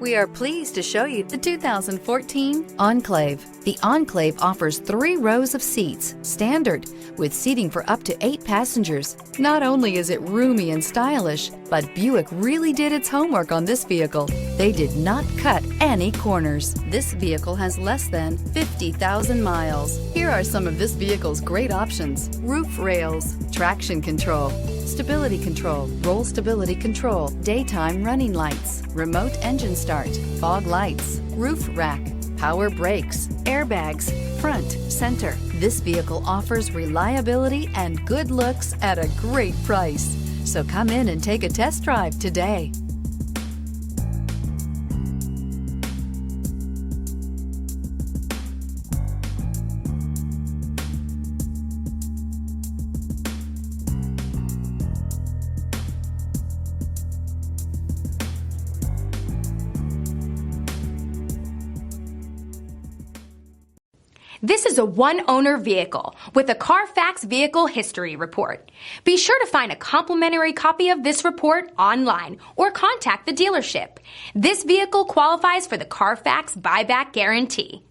We are pleased to show you the 2014 Enclave. The Enclave offers 3 rows of seats, standard, with seating for up to 8 passengers. Not only is it roomy and stylish, but Buick really did its homework on this vehicle. They did not cut any corners. This vehicle has less than 50,000 miles. Here are some of this vehicle's great options: roof rails, traction control, stability control, roll stability control, daytime running lights, remote engine start, fog lights, roof rack, power brakes, airbags, front, center. This vehicle offers reliability and good looks at a great price. So come in and take a test drive today. This is a one-owner vehicle with a Carfax Vehicle History Report. Be sure to find a complimentary copy of this report online or contact the dealership. This vehicle qualifies for the Carfax Buyback Guarantee.